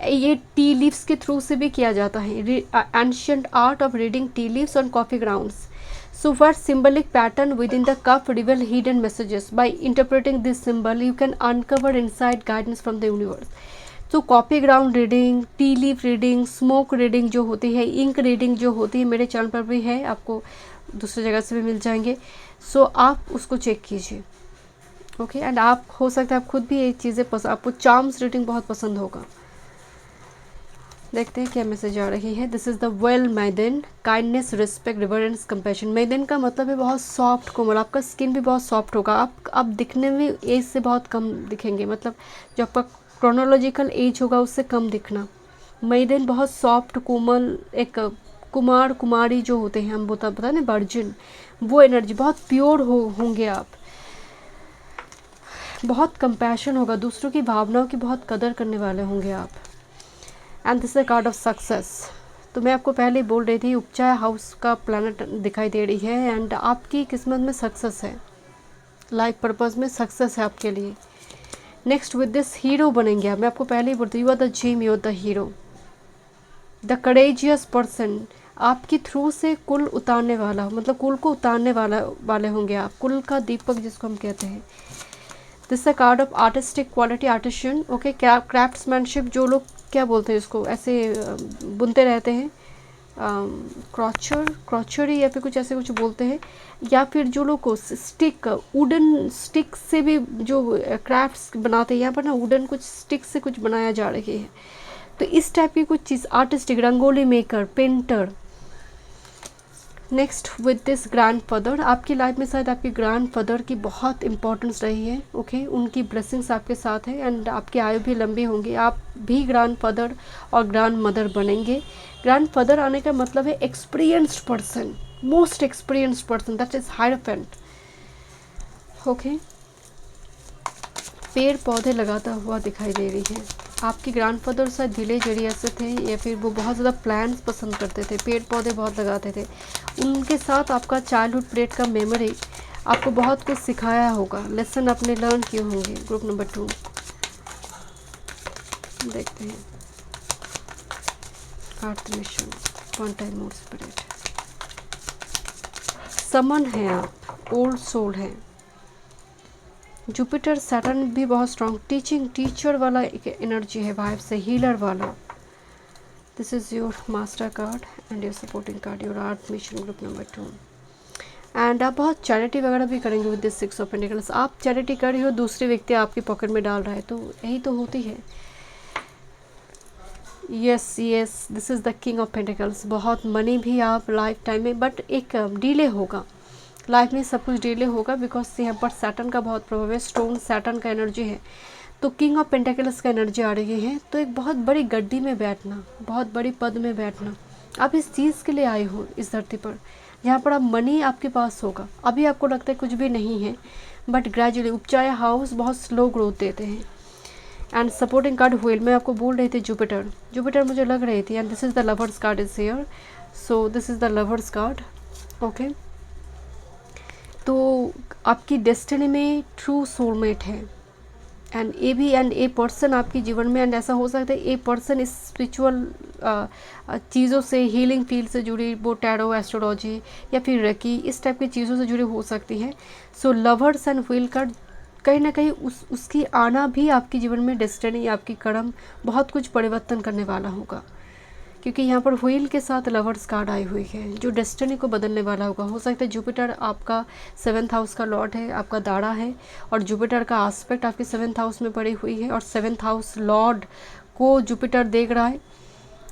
ये टी लीव्स के थ्रू से भी किया जाता है। Ancient art of reading tea leaves on coffee grounds. So what symbolic pattern within the cup reveal hidden messages. By interpreting this symbol, you can uncover insight guidance from the universe. तो copy ground reading, T leaf reading, smoke reading जो होती है, ink reading जो होती है, मेरे channel पर भी है, आपको दूसरी जगह से भी मिल जाएंगे। सो आप उसको चेक कीजिए, ओके। एंड आप हो सकता है आप खुद भी ये चीज़ें पसंद, आपको चार्म्स रीडिंग बहुत पसंद होगा। देखते हैं क्या मैसेज आ रही है। This is the well maiden, kindness, respect, reverence, compassion. Maiden का मतलब है बहुत सॉफ्ट कोमल, आपका स्किन भी बहुत सॉफ्ट होगा। आप दिखने में एज से बहुत कम दिखेंगे, मतलब जो आपका क्रोनोलॉजिकल एज होगा उससे कम दिखना। मैदन बहुत सॉफ्ट कोमल, एक कुमार कुमारी जो होते हैं, हम बता ना वर्जिन, वो एनर्जी, बहुत प्योर होंगे आप। बहुत कंपैशन होगा, दूसरों की भावनाओं की बहुत कदर करने वाले होंगे आप। And this is the card of success. तो मैं आपको पहले बोल रही थी उपचाय हाउस का प्लैनेट दिखाई दे रही है, एंड आपकी किस्मत में सक्सेस है, लाइफ पर्पस में सक्सेस है आपके लिए। नेक्स्ट विद दिस हीरो बनेंगे आप। मैं आपको पहले ही बोलती हूँ, you are the gem, you are the hero, the courageous person. आपकी थ्रू से कुल उतारने वाला, मतलब कुल को उतारने वाले होंगे आप, कुल का दीपक जिसको हम कहते हैं। This a card of artistic quality, artisan, okay, craftsmanship, जो लोग क्या बोलते हैं इसको, ऐसे बुनते रहते हैं, क्रॉचरी या फिर कुछ ऐसे कुछ बोलते हैं, या फिर जो लोग को स्टिक, वुडन स्टिक से भी जो क्राफ्ट्स बनाते हैं, यहाँ पर ना वुडन कुछ स्टिक से कुछ बनाया जा रही है, तो इस टाइप की कुछ चीज़, artistic, rangoli maker, painter. Next with this grandfather, आपकी लाइफ में शायद आपके ग्रैंडफादर की बहुत इंपॉर्टेंस रही है, ओके, उनकी ब्लेसिंग्स आपके साथ है, एंड आपकी आयु भी लंबी होंगी, आप भी ग्रैंडफादर और ग्रैंड मदर बनेंगे। ग्रैंडफादर आने का मतलब है experienced person, most experienced person, that is hierophant, okay. पेड़ पौधे लगाता हुआ दिखाई दे रही है। आपके ग्रैंडफादर शायद विलेज एरिया से थे, या फिर वो बहुत ज़्यादा प्लांट्स पसंद करते थे, पेड़ पौधे बहुत लगाते थे। उनके साथ आपका चाइल्डहुड पीरियड का मेमोरी आपको बहुत कुछ सिखाया होगा, लेसन आपने लर्न किए होंगे। ग्रुप नंबर 2 देखते हैं, earth mission, one time more spirit, समन है आप, ओल्ड सोल है। जुपिटर सैटर्न भी बहुत स्ट्रॉन्ग, टीचिंग, टीचर वाला एक एनर्जी है, वाइफ से हीलर वाला। This is your master card and your supporting card, your earth mission, group number 2। And आप बहुत चैरिटी वगैरह भी करेंगे विद दिस 6 ऑफ पेंटिकल्स। आप चैरिटी कर रही हो, दूसरे व्यक्ति आपकी पॉकेट में डाल रहा है, तो यही तो होती है। Yes yes, this is the king of pentacles. बहुत मनी भी आप लाइफ टाइम में, बट एक डिले होगा लाइफ में, सब कुछ डिले होगा, बिकॉज यहाँ पर सैटर्न का बहुत प्रभाव है, स्ट्रॉन्ग सैटर्न का एनर्जी है, तो किंग ऑफ पेंटिकल्स का एनर्जी आ रही है। तो एक बहुत बड़ी गड्डी में बैठना, बहुत बड़ी पद में बैठना, आप इस चीज़ के लिए आए हो इस धरती पर, जहाँ पर आप मनी आपके पास होगा। अभी आपको लगता है कुछ भी नहीं है, बट ग्रेजुअली उपचाय हाउस बहुत स्लो ग्रोथ देते हैं। एंड सपोर्टिंग कार्ड व्हील, मैं आपको बोल रही थी जुपिटर, जुपिटर मुझे लग रही थी, and this is the lovers card is here, so this is the lovers card, okay. तो आपकी डेस्टिनी में ट्रू सोलमेट है, एंड ए भी, एंड ए पर्सन आपके जीवन में, एंड ऐसा हो सकता है ए पर्सन इस स्पिरिचुअल चीज़ों से, हीलिंग फील्ड से जुड़ी, वो टैरो, एस्ट्रोलॉजी या फिर रेकी, इस टाइप की चीज़ों से जुड़ी हो सकती है। सो लवर्स एंड व्हील कार्ड, कहीं ना कहीं उसकी आना भी आपके जीवन में डेस्टिनी, आपकी कर्म, बहुत कुछ परिवर्तन करने वाला होगा, क्योंकि यहाँ पर व्हील के साथ लवर्स कार्ड आई हुई है, जो डेस्टिनी को बदलने वाला होगा। हो सकता है जुपिटर आपका 7th हाउस का लॉर्ड है, आपका दाड़ा है, और जुपिटर का आस्पेक्ट आपके 7th हाउस में पड़ी हुई है, और 7th हाउस लॉर्ड को जुपिटर देख रहा है।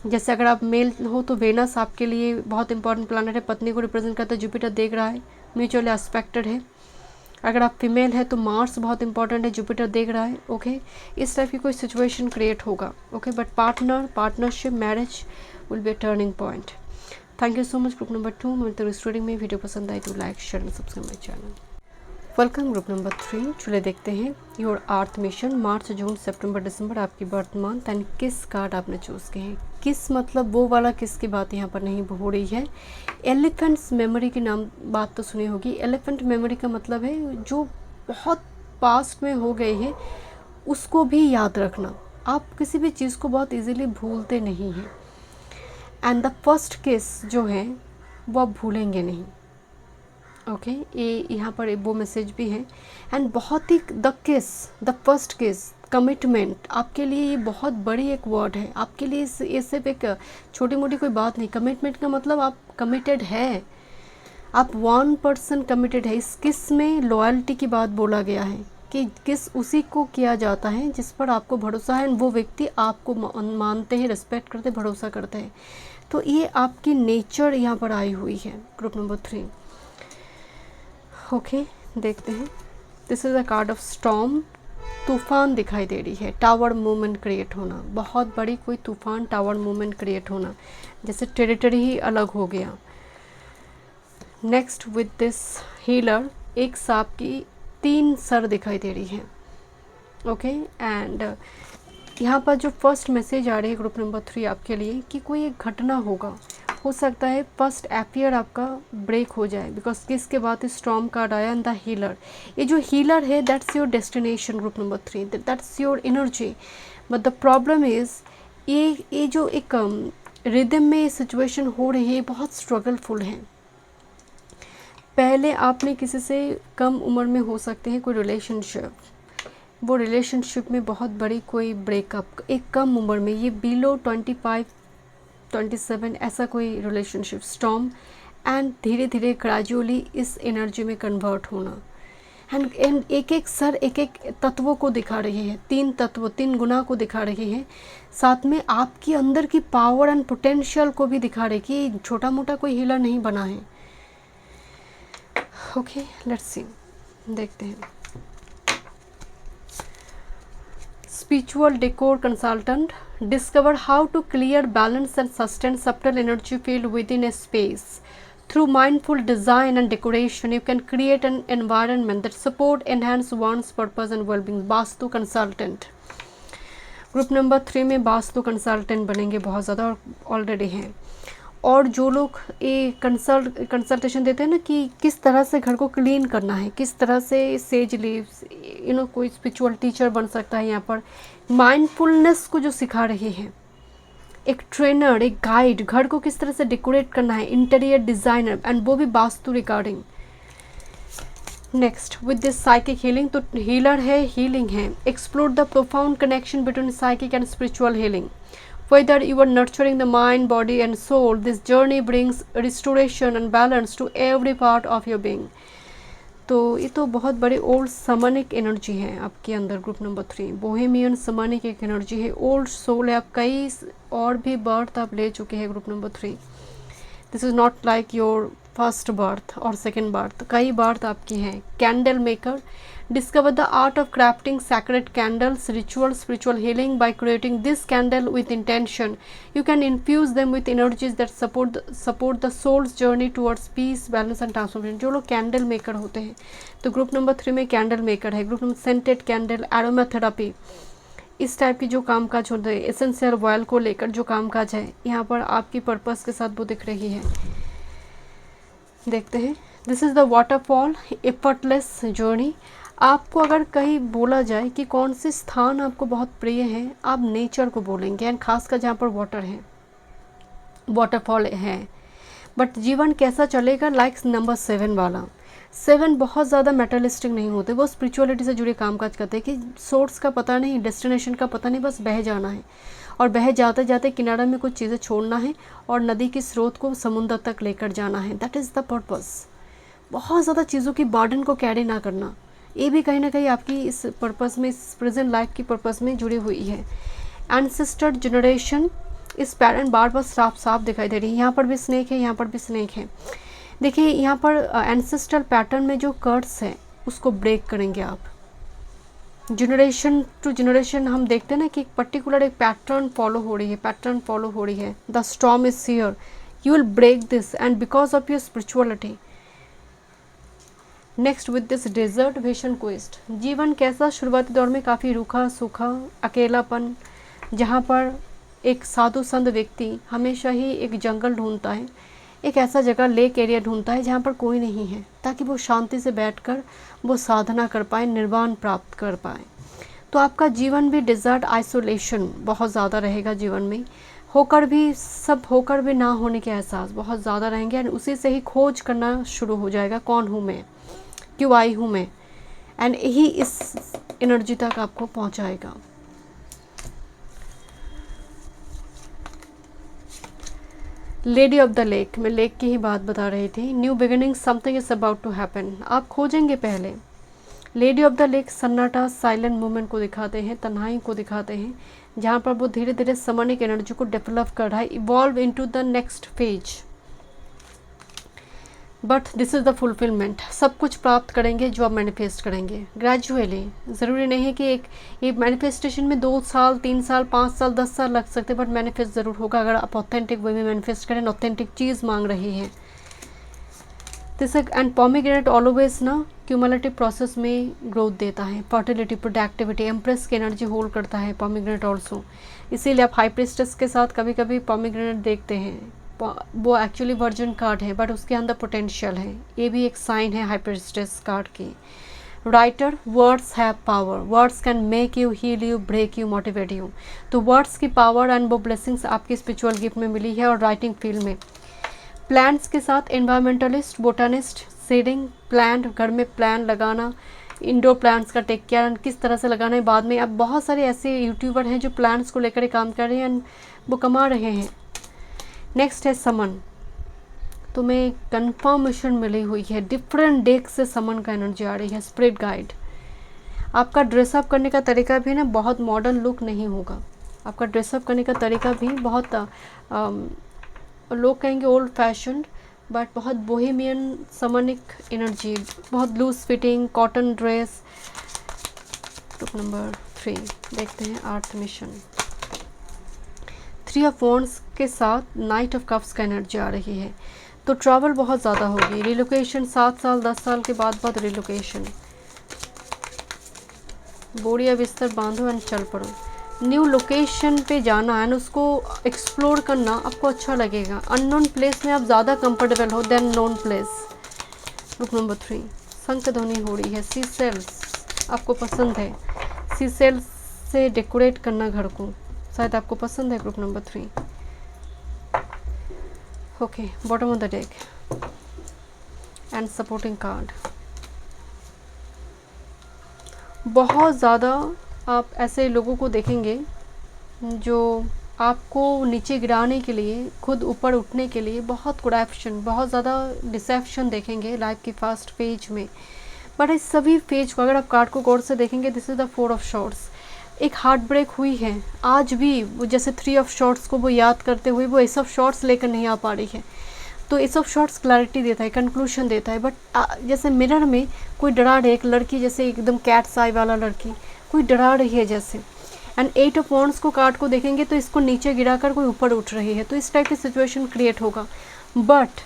जैसे अगर आप मेल हो तो वेनस आपके लिए बहुत इंपॉर्टेंट प्लैनेट है, पत्नी को रिप्रेजेंट करता है, जुपिटर देख रहा है, म्यूचुअली एस्पेक्टेड है। अगर आप फीमेल है तो मार्स बहुत इंपॉर्टेंट है, जुपिटर देख रहा है, ओके। इस टाइप की कोई सिचुएशन क्रिएट होगा, okay, but partnership, marriage will be a turning point. Thank you so much group number 2। मैं तो स्टूडियो में वीडियो पसंद आई तो like, share and subscribe my channel. Welcome group number 3। चलिए देखते हैं your earth mission, March, June, September, दिसंबर, आपकी birth month, and किस कार्ड आपने चूज़ किए हैं। किस मतलब वो वाला किस की बात यहाँ पर नहीं हो रही है। एलिफेंट्स मेमोरी की नाम बात तो सुनी होगी। एलिफेंट मेमोरी का मतलब है जो बहुत पास्ट में हो गए हैं उसको भी याद रखना। आप किसी भी चीज़ को बहुत इजीली भूलते नहीं हैं। एंड द फर्स्ट किस जो है वो आप भूलेंगे नहीं, ओके। ये यहाँ पर वो मैसेज भी है। एंड बहुत ही द किस, द फर्स्ट किस, कमिटमेंट, आपके लिए ये बहुत बड़ी एक वर्ड है। आपके लिए ये सिर्फ एक छोटी मोटी कोई बात नहीं। कमिटमेंट का मतलब आप कमिटेड है, आप 1% कमिटेड है। इस किस में लॉयल्टी की बात बोला गया है, कि किस उसी को किया जाता है जिस पर आपको भरोसा है, वो व्यक्ति आपको मानते हैं, रिस्पेक्ट करते, भरोसा करते हैं। तो ये आपकी नेचर यहाँ पर आई हुई है ग्रुप नंबर 3। ओके, देखते हैं। This is a card of storm. तूफान दिखाई दे रही है, टावर मूवमेंट क्रिएट होना, बहुत बड़ी कोई तूफान, टावर मूवमेंट क्रिएट होना, जैसे टेरिटरी ही अलग हो गया। नेक्स्ट विद दिस हीलर, एक सांप की 3 सर दिखाई दे रही है। ओके, एंड यहाँ पर जो फर्स्ट मैसेज आ रही है ग्रुप नंबर 3 आपके लिए कि कोई एक घटना होगा, हो सकता है फर्स्ट अफेयर आपका ब्रेक हो जाए, बिकॉज किसके बाद स्टॉर्म कार्ड आया एंड द हीलर। ये जो हीलर है that's your destination group number 3, that's your energy. But the problem is ये जो एक रिदम में ये सिचुएशन हो रही है बहुत स्ट्रगलफुल है। पहले आपने किसी से कम उम्र में हो सकते हैं कोई रिलेशनशिप, वो रिलेशनशिप में बहुत बड़ी कोई ब्रेकअप, एक कम उम्र में, ये बिलो 25 27 ऐसा कोई रिलेशनशिप स्टॉर्म, एंड धीरे धीरे ग्रेजुअली इस एनर्जी में कन्वर्ट होना। एंड एक एक सर एक एक तत्वों को दिखा रही है, 3 तत्व 3 गुना को दिखा रही है, साथ में आपकी अंदर की पावर एंड पोटेंशियल को भी दिखा रही है कि छोटा मोटा कोई हीलर नहीं बना है। ओके, लेट्स सी, देखते हैं। Spiritual decor consultant, discover how to clear, balance and sustain subtle energy field within a space. Through mindful design and decoration, you can create an environment that support, enhance one's purpose and well-being. Vastu consultant, group number 3 में vastu consultant बनेंगे बहुत ज़्यादा, और already हैं। और जो लोग ये कंसल्टेशन देते हैं ना कि किस तरह से घर को क्लीन करना है, किस तरह से सेज लीव्स, कोई स्पिरिचुअल टीचर बन सकता है यहाँ पर, माइंडफुलनेस को जो सिखा रही है, एक ट्रेनर, एक गाइड, घर को किस तरह से डेकोरेट करना है, इंटीरियर डिज़ाइनर, एंड वो भी vastu regarding. Next with this psychic healing, तो हीलर है, हीलिंग है। Explore the profound connection between psychic and spiritual healing. Whether you are nurturing the mind, body and soul, this journey brings restoration and balance to every part of your being. तो ये तो बहुत बड़े old समनिक energy है आपके अंदर group number 3, Bohemian समनिक एक energy है, ओल्ड सोल है, आप कई और भी बर्थ आप ले चुके हैं group number 3। This is not like your first birth और सेकेंड बर्थ, कई बर्थ आपकी हैं। Candle maker, discover the art of crafting sacred candles, ritual spiritual healing. By creating this candle with intention, you can infuse them with energies that support the soul's journey towards peace, balance and transformation. जो लोग candle maker होते हैं, तो group number 3 में candle maker है। Group number scented candle, aroma therapy, इस type की जो कामकाज होते हैं, एसेंशियल ऑयल को लेकर जो कामकाज है, यहाँ पर आपकी पर्पस के साथ वो दिख रही है। देखते हैं। This is the waterfall, effortless journey. आपको अगर कहीं बोला जाए कि कौन से स्थान आपको बहुत प्रिय है, आप नेचर को बोलेंगे, एंड खासकर जहाँ पर वाटर है, वाटरफॉल है। बट जीवन कैसा चलेगा, लाइक नंबर 7 वाला। 7 बहुत ज़्यादा मेटलिस्टिक नहीं होते, वो स्पिरिचुअलिटी से जुड़े कामकाज करते हैं कि सोर्स का पता नहीं, डेस्टिनेशन का पता नहीं, बस बह जाना है, और बह जाते जाते किनारे में कुछ चीज़ें छोड़ना है और नदी की स्रोत को समुद्र तक लेकर जाना है। That is the purpose. बहुत ज़्यादा चीज़ों की बर्डन को कैरी ना करना, ये भी कहीं ना कहीं आपकी इस पर्पस में, इस प्रेजेंट लाइफ की पर्पस में जुड़ी हुई है। एंसेस्टर जनरेशन, इस पैटर्न बार बार साफ दिखाई दे रही है। यहाँ पर भी स्नेक है, यहाँ पर भी स्नेक है। देखिए यहाँ पर एंसेस्ट्रल पैटर्न में जो कर्स है उसको ब्रेक करेंगे आप। जनरेशन टू जनरेशन हम देखते हैं ना कि पर्टिकुलर एक पैटर्न फॉलो हो रही है, the storm is here, you will break this and because of your spirituality. Next with this desert vision quest, जीवन कैसा, शुरुआती दौर में काफ़ी रूखा सूखा, अकेलापन, जहाँ पर एक साधु संत व्यक्ति हमेशा ही एक जंगल ढूंढता है, एक ऐसा जगह लेक एरिया ढूंढता है जहाँ पर कोई नहीं है, ताकि वो शांति से बैठकर वो साधना कर पाए, निर्वाण प्राप्त कर पाए। तो आपका जीवन भी डिज़र्ट, आइसोलेशन बहुत ज़्यादा रहेगा जीवन में, होकर भी सब होकर भी ना होने के एहसास बहुत ज़्यादा रहेंगे, एंड उसी से ही खोज करना शुरू हो जाएगा, कौन हूँ मैं, क्यों आई हूँ मैं, एंड यही इस एनर्जी तक आपको पहुँचाएगा। लेडी ऑफ द लेक, मैं लेक की ही बात बता रही थी। New beginning, something is about to happen, आप खोजेंगे पहले, लेडी ऑफ द लेक सन्नाटा, साइलेंट मूवमेंट को दिखाते हैं, तन्हाई को दिखाते हैं, जहाँ पर वो धीरे धीरे समनिक एनर्जी को डेवलप कर रहा है, evolve into the next phase. But this is the fulfilment, सब कुछ प्राप्त करेंगे जो आप मैनिफेस्ट करेंगे ग्रेजुअली। ज़रूरी नहीं है कि ये मैनिफेस्टेशन में 2 साल 3 साल 5 साल 10 साल लग सकते, बट मैनिफेस्ट ज़रूर होगा अगर आप ऑथेंटिक वे में मैनिफेस्ट करें, ऑथेंटिक चीज़ मांग रही हैं। दिस एंड पोमीग्रेनेट ऑलवेज ना क्यूमुलेटिव प्रोसेस में ग्रोथ देता है, फर्टिलिटी, प्रोडक्टिविटी, एम्प्रेस की एनर्जी होल्ड करता है पोमीग्रेनेट ऑल्सो। इसीलिए आप हाई प्रिस्टेस के साथ कभी कभी पोमीग्रेनेट देखते हैं, वो एक्चुअली वर्जिन कार्ड है बट उसके अंदर पोटेंशियल है, ये भी एक साइन है हाई प्रिस्टेस कार्ड की। Writer, words have power, words can make you, heal you, break you, motivate you. तो वर्ड्स की पावर एंड वो ब्लेसिंग्स आपकी स्पिरिचुअल गिफ्ट में मिली है और राइटिंग फील्ड में। प्लांट्स के साथ एनवायरमेंटलिस्ट, बोटानिस्ट, सीडिंग प्लांट, घर में प्लांट लगाना, इंडोर प्लांट्स का टेक केयर किस तरह से लगाना है बाद में। अब बहुत सारे ऐसे यूट्यूबर हैं जो प्लांट्स को लेकर काम कर रहे हैं एंड वो कमा रहे हैं। नेक्स्ट है समन, तुम्हें कंफर्मेशन मिली हुई है, डिफरेंट डेक से समन का एनर्जी आ रही है। स्पिरिट गाइड, आपका ड्रेसअप करने का तरीका भी ना बहुत मॉडर्न लुक नहीं होगा, आपका ड्रेसअप करने का तरीका भी बहुत लोग कहेंगे ओल्ड फैशन, बट बहुत बोहेमियन समनिक एनर्जी, बहुत loose fitting cotton dress. Group number 3 देखते हैं अर्थ मिशन। 3 ऑफ वॉन्ड्स के साथ नाइट ऑफ कप्स का एनर्जी आ रही है, तो ट्रैवल बहुत ज़्यादा होगी, रिलोकेशन 7 साल 10 साल के बाद रिलोकेशन। बोरिया बिस्तर बांधो एंड चल पड़ो, न्यू लोकेशन पे जाना एंड उसको एक्सप्लोर करना आपको अच्छा लगेगा। अननोन प्लेस में आप ज़्यादा कंफर्टेबल हो than known place. Group number 3 शंख ध्वनि हो रही है, सी सेल्स आपको पसंद है, सी सेल्स से डेकोरेट करना घर को शायद आपको पसंद है। Group number 3 okay, bottom of the deck and supporting card. बहुत ज़्यादा आप ऐसे लोगों को देखेंगे जो आपको नीचे गिराने के लिए, खुद ऊपर उठने के लिए बहुत करप्शन, बहुत ज़्यादा डिसेप्शन देखेंगे लाइफ की फास्ट फेज में। बट इस सभी फेज को अगर आप कार्ड को गौर से देखेंगे, this is the 4 of shorts. एक हार्ट ब्रेक हुई है आज भी, वो जैसे 3 ऑफ शॉर्ट्स को वो याद करते हुए वो एस ऑफ शॉर्ट्स लेकर नहीं आ पा रही है, तो एस ऑफ शॉर्ट्स क्लैरिटी देता है, कंक्लूशन देता है। बट जैसे मिरर में कोई डरा रही है, एक लड़की जैसे एकदम कैट्स आई वाला लड़की कोई डरा रही है जैसे, एंड 8 ऑफ वॉन्ड्स को कार्ड को देखेंगे तो इसको नीचे गिराकर कोई ऊपर उठ रही है, तो इस टाइप की सिचुएशन क्रिएट होगा। बट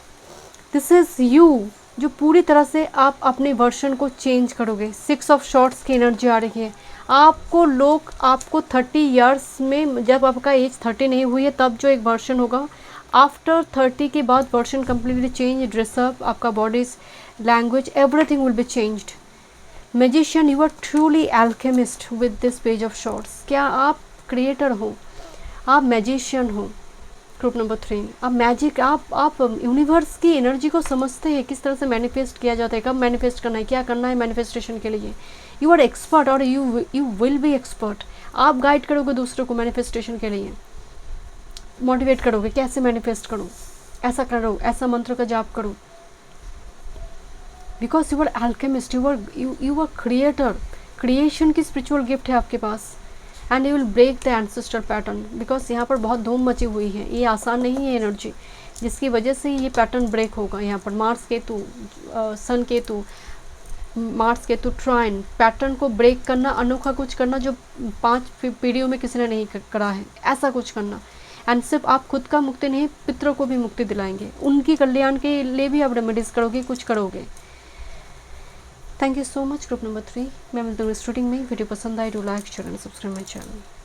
दिस इज़ यू, जो पूरी तरह से आप अपने वर्शन को चेंज करोगे। 6 ऑफ शॉर्ट्स की एनर्जी आ रही है, आपको लोग आपको 30 ईयर्स में, जब आपका एज 30 नहीं हुई है तब जो एक वर्शन होगा, आफ्टर 30 के बाद वर्शन कम्प्लीटली चेंज, ड्रेसअप, आपका body's, language, everything will be changed. Magician, you are truly alchemist with this page of swords. क्या आप क्रिएटर हो, आप मैजिशियन हो। ग्रुप नंबर 3 आप मैजिक, आप यूनिवर्स की एनर्जी को समझते हैं, किस तरह से मैनिफेस्ट किया जाता है, कब मैनिफेस्ट करना है, क्या करना है मैनिफेस्टेशन के लिए। यू आर एक्सपर्ट और यू विल बी एक्सपर्ट। आप गाइड करोगे दूसरों को मैनिफेस्टेशन के लिए, मोटिवेट करोगे कैसे मैनिफेस्ट करो, ऐसा करो, ऐसा मंत्र का जाप करो। Because you are alchemist, you are creator, creation की स्पिरिचुअल गिफ्ट है आपके पास। And you will break the ancestor pattern, because यहाँ पर बहुत धूम मची हुई है, ये आसान नहीं है एनर्जी, जिसकी वजह से ये पैटर्न ब्रेक होगा। यहाँ पर मार्स केतु, सन केतु, मार्स केतु ट्राइन, पैटर्न को ब्रेक करना, अनोखा कुछ करना जो 5 पीढ़ियों में किसी ने नहीं करा है, ऐसा कुछ करना। एंड सिर्फ आप खुद का मुक्ति नहीं, पितरों को भी मुक्ति दिलाएंगे, उनकी कल्याण के लिए भी आप रेमेडीज करोगे, कुछ करोगे। Thank you so much. Group number 3 मैं मिलती हूँ स्टूडियो में। वीडियो पसंद आए तो like share and subscribe my channel.